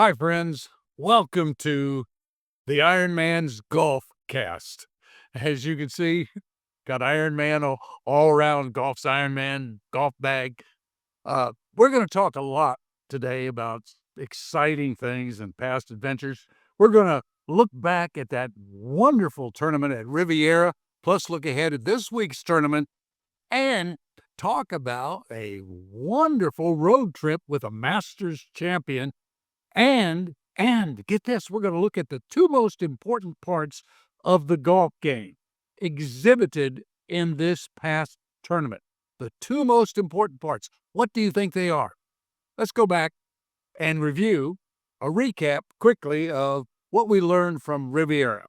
Hi, friends. Welcome to the Ironman's Golfcast. As you can see, got Ironman all around Golf's Ironman golf bag. We're going to talk a lot today about exciting things and past adventures. We're going to look back at that wonderful tournament at Riviera, plus look ahead at this week's tournament and talk about a wonderful road trip with a Masters champion. And get this, we're going to look at the two most important parts of the golf game exhibited in this past tournament. The two most important parts. What do you think they are? Let's go back and review a recap quickly of what we learned from Riviera.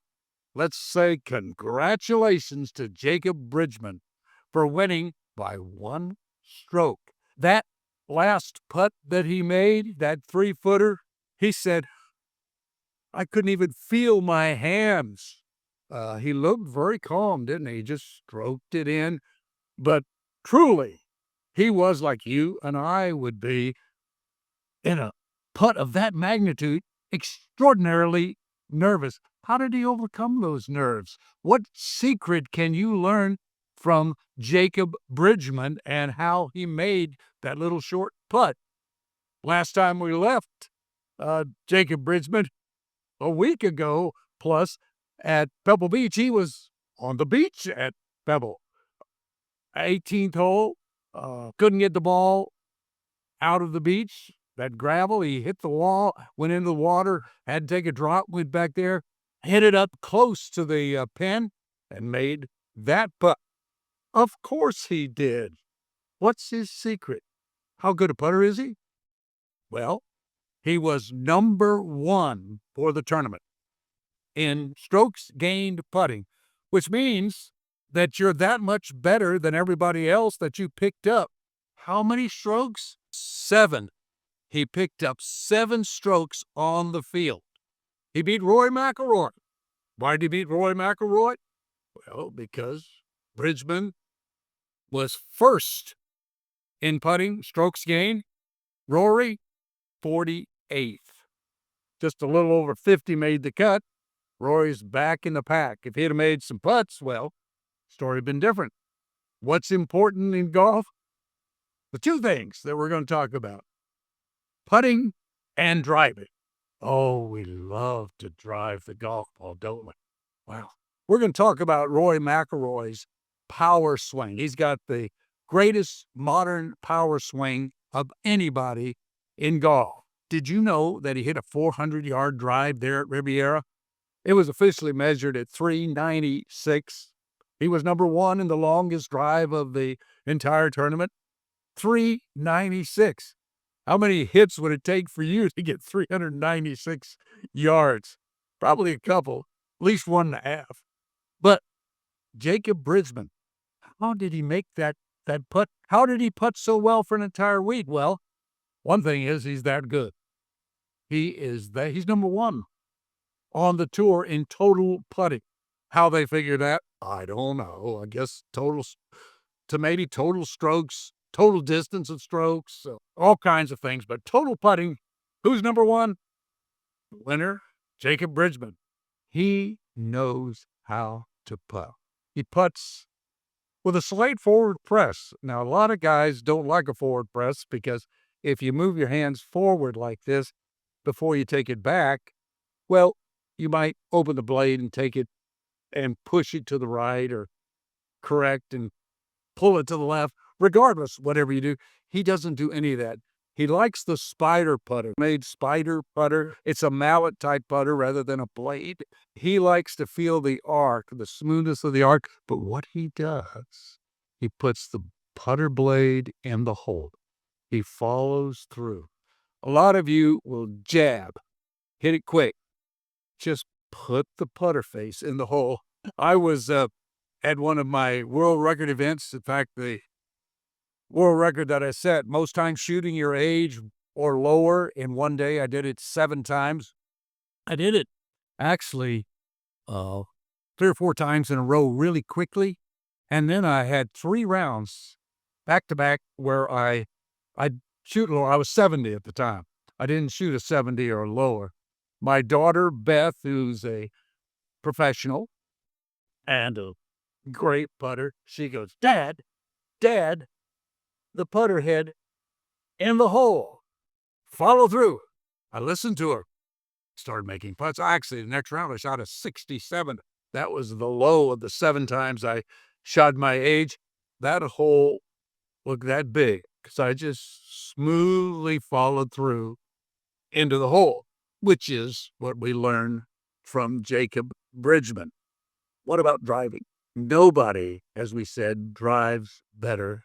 Let's say congratulations to Jacob Bridgeman for winning by one stroke. That last putt that he made, that 3-footer, he said, I couldn't even feel my hands. He looked very calm, didn't he? He just stroked it in. But truly, he was like you and I would be in a putt of that magnitude, extraordinarily nervous. How did he overcome those nerves? What secret can you learn from Jacob Bridgeman and how he made that little short putt? Last time we left Jacob Bridgeman, a week ago plus, at Pebble Beach, he was on the beach at Pebble. 18th hole, couldn't get the ball out of the beach. That gravel, he hit the wall, went into the water, had to take a drop, went back there, hit it up close to the pin, and made that putt. Of course he did. What's his secret? How good a putter is he? Well, he was number one for the tournament in strokes gained putting, which means that you're that much better than everybody else that you picked up. How many strokes? 7. He picked up 7 strokes on the field. He beat Rory McIlroy. Why did he beat Rory McIlroy? Well, because Bridgeman was first in putting, strokes gained. Rory, 48th. Just a little over 50 made the cut. Rory's back in the pack. If he'd have made some putts, well, story had been different. What's important in golf? The two things that we're going to talk about: putting and driving. Oh, we love to drive the golf ball, don't we? Wow. We're going to talk about Rory McIlroy's power swing. He's got the greatest modern power swing of anybody in golf. Did you know that he hit a 400-yard drive there at Riviera? It was officially measured at 396. He was number one in the longest drive of the entire tournament. 396. How many hits would it take for you to get 396 yards? Probably a couple, at least 1.5. But Jacob Bridgeman, how did he make that putt? How did he putt so well for an entire week? Well, one thing is he's that good. He's number one on the tour in total putting. How they figure that, I don't know. I guess total strokes, total distance of strokes, all kinds of things. But total putting, who's number one? Winner, Jacob Bridgeman. He knows how to putt. He putts with a slight forward press. Now, a lot of guys don't like a forward press because if you move your hands forward like this before you take it back, well, you might open the blade and take it and push it to the right or correct and pull it to the left. Regardless, whatever you do, he doesn't do any of that. He likes the spider putter, made spider putter. It's a mallet type putter rather than a blade. He likes to feel the arc, the smoothness of the arc. But what he does, he puts the putter blade in the hole. He follows through. A lot of you will jab, hit it quick. Just put the putter face in the hole. I was at one of my world record events. In fact, the world record that I set, most times shooting your age or lower in one day. I did it 7 times. I did it actually 3 or 4 times in a row really quickly. And then I had 3 rounds back to back where I'd shoot low. I was 70 at the time. I didn't shoot a 70 or lower. My daughter, Beth, who's a professional and a great putter, she goes, Dad, the putter head in the hole. Follow through. I listened to her. Started making putts. Actually, the next round I shot a 67. That was the low of the 7 times I shot my age. That hole looked that big because I just smoothly followed through into the hole, which is what we learned from Jacob Bridgeman. What about driving? Nobody, as we said, drives better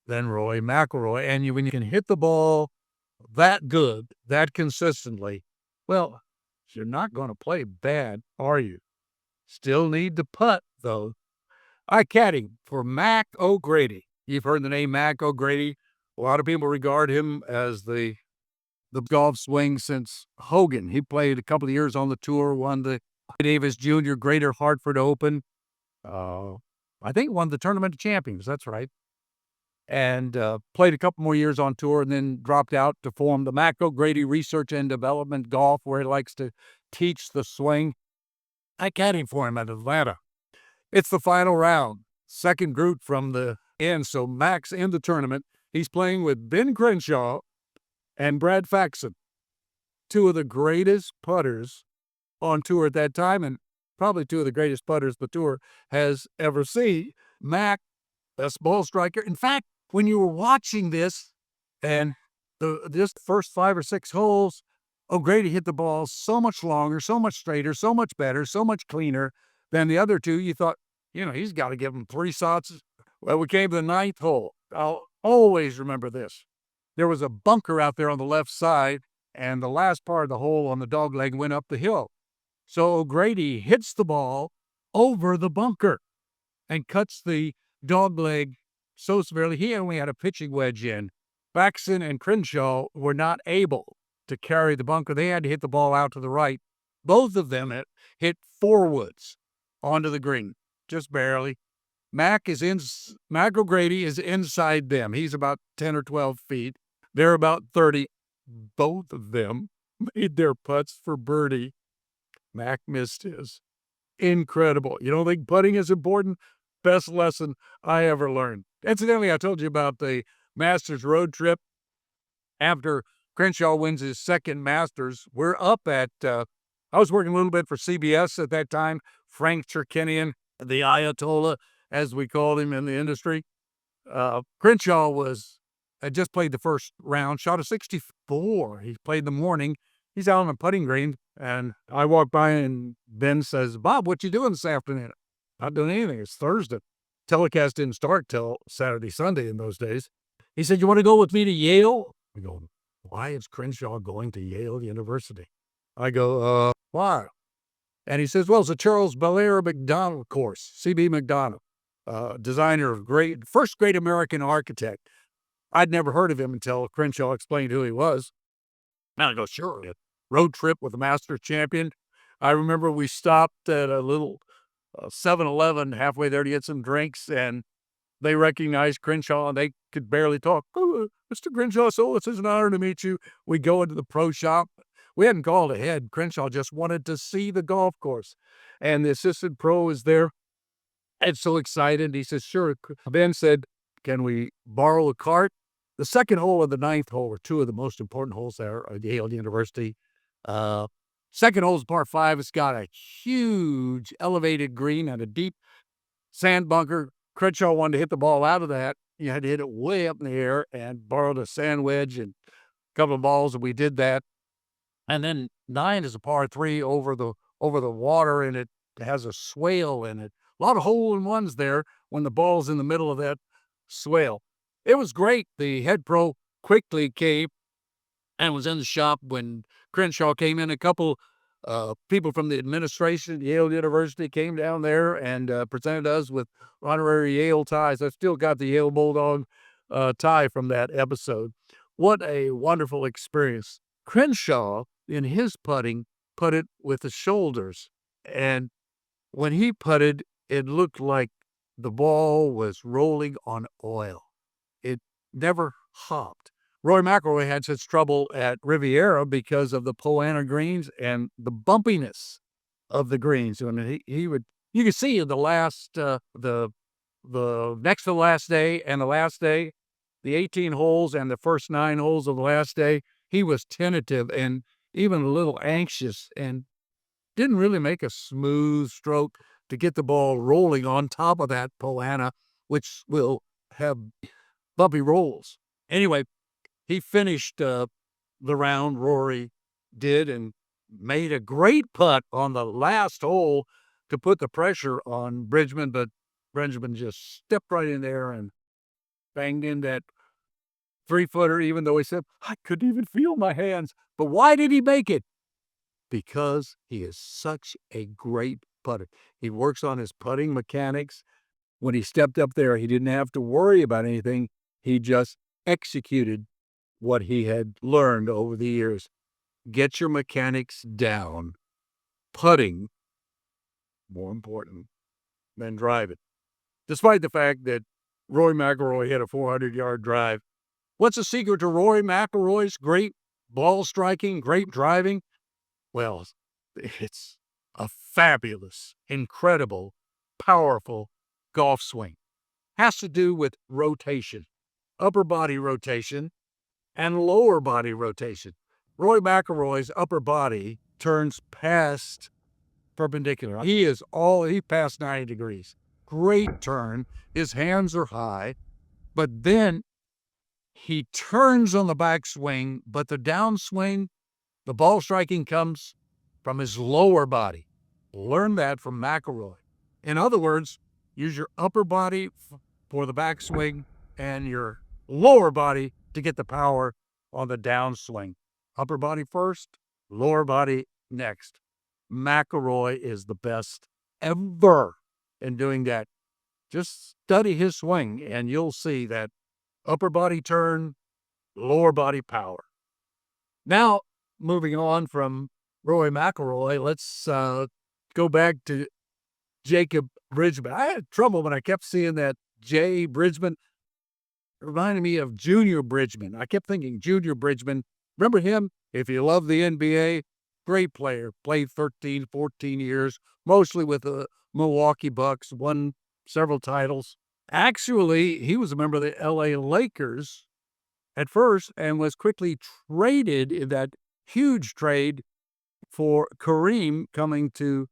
than Roy McIlroy. And when you can hit the ball that good, that consistently, well, you're not going to play bad, are you? Still need to putt, though. I caddy for Mac O'Grady. You've heard the name Mac O'Grady. A lot of people regard him as the golf swing since Hogan. He played a couple of years on the tour, won the Davis Jr. Greater Hartford Open. I think won the Tournament of Champions. That's right. And played a couple more years on tour and then dropped out to form the Mac O'Grady Research and Development Golf, where he likes to teach the swing. I caddied for him at Atlanta. It's the final round, second group from the end, so Mac's in the tournament. He's playing with Ben Crenshaw and Brad Faxon, two of the greatest putters on tour at that time, and probably two of the greatest putters the tour has ever seen. Mac, best ball striker. In fact, when you were watching this and this first 5 or 6 holes, O'Grady hit the ball so much longer, so much straighter, so much better, so much cleaner than the other two. You thought, he's got to give him 3 shots. Well, we came to the 9th hole. I'll always remember this. There was a bunker out there on the left side, and the last part of the hole on the dogleg went up the hill. So O'Grady hits the ball over the bunker and cuts the dogleg so severely. He only had a pitching wedge in. Faxon and Crenshaw were not able to carry the bunker. They had to hit the ball out to the right. Both of them hit forwards onto the green, just barely. Mac O'Grady is inside them. He's about 10 or 12 feet. They're about 30. Both of them made their putts for birdie. Mac missed his. Incredible. You don't think putting is important? Best lesson I ever learned. Incidentally, I told you about the Masters road trip. After Crenshaw wins his second Masters, we're up at, I was working a little bit for CBS at that time, Frank Cherkinian, the Ayatollah, as we called him in the industry. Crenshaw had just played the first round, shot a 64. He played the morning. He's out on the putting green, and I walk by, and Ben says, "Bob, what you doing this afternoon?" "Not doing anything. It's Thursday." Telecast didn't start till Saturday, Sunday in those days. He said, "You want to go with me to Yale?" I go, "Why is Crenshaw going to Yale University?" I go, why? And he says, "Well, it's a Charles Belair McDonald course, C.B. McDonald, designer of first great American architect." I'd never heard of him until Crenshaw explained who he was. And I go, "Sure." Road trip with a Masters champion. I remember we stopped at a little 7-Eleven halfway there to get some drinks, and they recognized Crenshaw, and they could barely talk. "Oh, Mr. Crenshaw, so it's an honor to meet you." We go into the pro shop. We hadn't called ahead. Crenshaw just wanted to see the golf course. And the assistant pro is there and so excited. He says, "Sure." Ben said, "Can we borrow a cart?" The second hole and the 9th hole were two of the most important holes there at Yale University. Second hole's par 5. It's got a huge elevated green and a deep sand bunker. Crenshaw wanted to hit the ball out of that. You had to hit it way up in the air, and borrowed a sand wedge and a couple of balls, and we did that. And then 9 is a par 3 over the water, and it has a swale in it. A lot of hole-in-ones there when the ball's in the middle of that swale. It was great. The head pro quickly came and was in the shop when Crenshaw came in. A couple people from the administration at Yale University came down there and presented us with honorary Yale ties. I've still got the Yale Bulldog tie from that episode. What a wonderful experience. Crenshaw, in his putting, putted with the shoulders. And when he putted, it looked like the ball was rolling on oil. It never hopped. Roy McIlroy had such trouble at Riviera because of the Poana greens and the bumpiness of the greens. I mean, he would, you could see in the last, the next to the last day and the last day, the 18 holes and the first 9 holes of the last day, he was tentative and even a little anxious and didn't really make a smooth stroke to get the ball rolling on top of that Poana, which will have bumpy rolls. Anyway, he finished the round, Rory did, and made a great putt on the last hole to put the pressure on Bridgman, but Bridgman just stepped right in there and banged in that 3-footer, even though he said, I couldn't even feel my hands. But why did he make it? Because he is such a great putter. He works on his putting mechanics. When he stepped up there, he didn't have to worry about anything. He just executed what he had learned over the years. Get your mechanics down. Putting, more important than driving. Despite the fact that Roy McIlroy hit a 400-yard drive. What's the secret to Roy McIlroy's great ball striking, great driving? Well, it's a fabulous, incredible, powerful golf swing. Has to do with rotation, upper body rotation and lower body rotation. Roy McIlroy's upper body turns past perpendicular. He passed 90 degrees. Great turn. His hands are high, but then he turns on the backswing, but the downswing, the ball striking comes from his lower body. Learn that from McIlroy. In other words, use your upper body for the backswing and your lower body to get the power on the downswing. Upper body first, lower body next. McIlroy is the best ever in doing that. Just study his swing and you'll see that upper body turn, lower body power. Now, moving on from Roy McIlroy, let's go back to Jacob Bridgeman. I had trouble when I kept seeing that J. Bridgeman. It reminded me of Junior Bridgeman. I kept thinking Junior Bridgeman. Remember him? If you love the NBA, great player. Played 13, 14 years, mostly with the Milwaukee Bucks, won several titles. Actually, he was a member of the LA Lakers at first and was quickly traded in that huge trade for Kareem coming to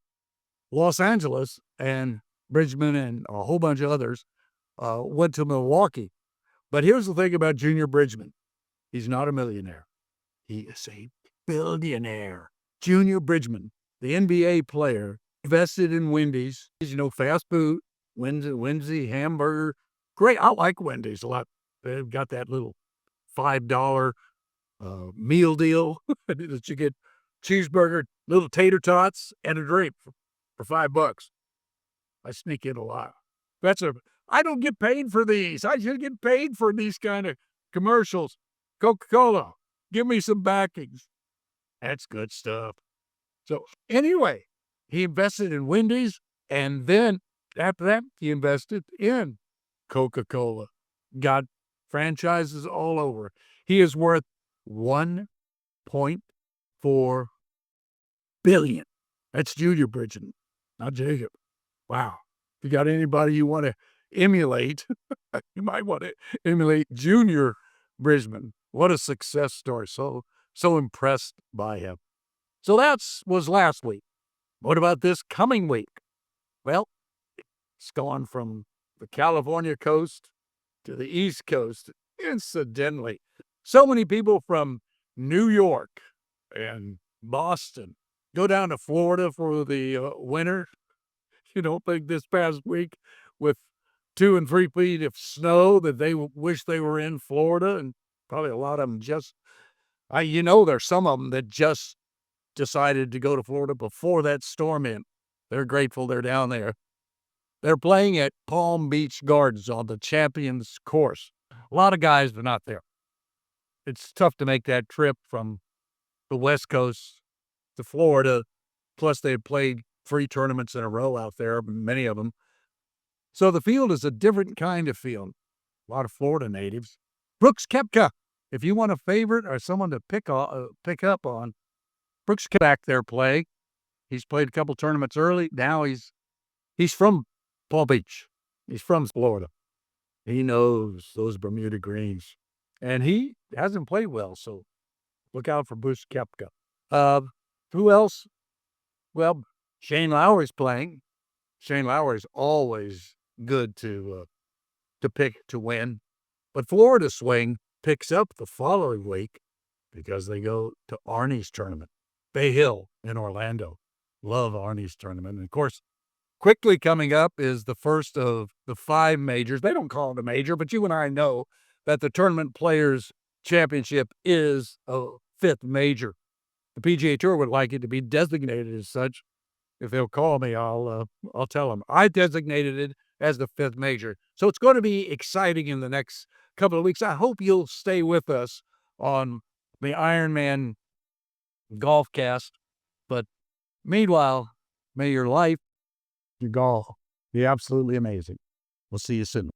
Los Angeles, and Bridgman and a whole bunch of others went to Milwaukee. But here's the thing about Junior Bridgman. He's not a millionaire. He is a billionaire. Junior Bridgman, the NBA player, invested in Wendy's, fast food, Wednesday hamburger. Great. I like Wendy's a lot. They've got that little $5 meal deal that you get cheeseburger, little tater tots, and a drink for $5. I sneak in a lot. I don't get paid for these. I should get paid for these kind of commercials. Coca-Cola, give me some backings. That's good stuff. So anyway, he invested in Wendy's, and then after that, he invested in Coca-Cola. Got franchises all over. He is worth $1.4 billion. That's Junior Bridgeman, not Jacob. Wow. If you got anybody you want to emulate, you might want to emulate Junior Bridgeman. What a success story. So impressed by him. So that was last week. What about this coming week? Well, it's gone from the California coast to the East Coast. Incidentally, so many people from New York and Boston go down to Florida for the winter. You don't think this past week with 2 and 3 feet of snow that they wish they were in Florida, and probably a lot of them there's some of them that just decided to go to Florida before that storm hit. They're grateful they're down there. They're playing at Palm Beach Gardens on the Champions Course. A lot of guys are not there. It's tough to make that trip from the West Coast to Florida. Plus, they played 3 tournaments in a row out there, many of them. So the field is a different kind of field. A lot of Florida natives. Brooks Koepka if you want a favorite or someone to pick up on, Brooks back there play. He's played a couple tournaments early. Now he's from Palm Beach. He's from Florida. He knows those Bermuda greens, and he hasn't played well. So look out for Bush Koepka. Uh, who else? Well, Shane Lowry's playing. Shane Lowry's always good to pick to win. But Florida Swing picks up the following week because they go to Arnie's tournament, Bay Hill in Orlando. Love Arnie's tournament. And of course, quickly coming up is the first of the 5 majors. They don't call it a major, but you and I know that the Tournament Players Championship is a 5th major. The PGA Tour would like it to be designated as such. If they'll call me, I'll tell them. I designated it as the 5th major. So it's going to be exciting in the next couple of weeks. I hope you'll stay with us on the Ironman Golfcast. But meanwhile, may your life, your golf, be absolutely amazing. We'll see you soon.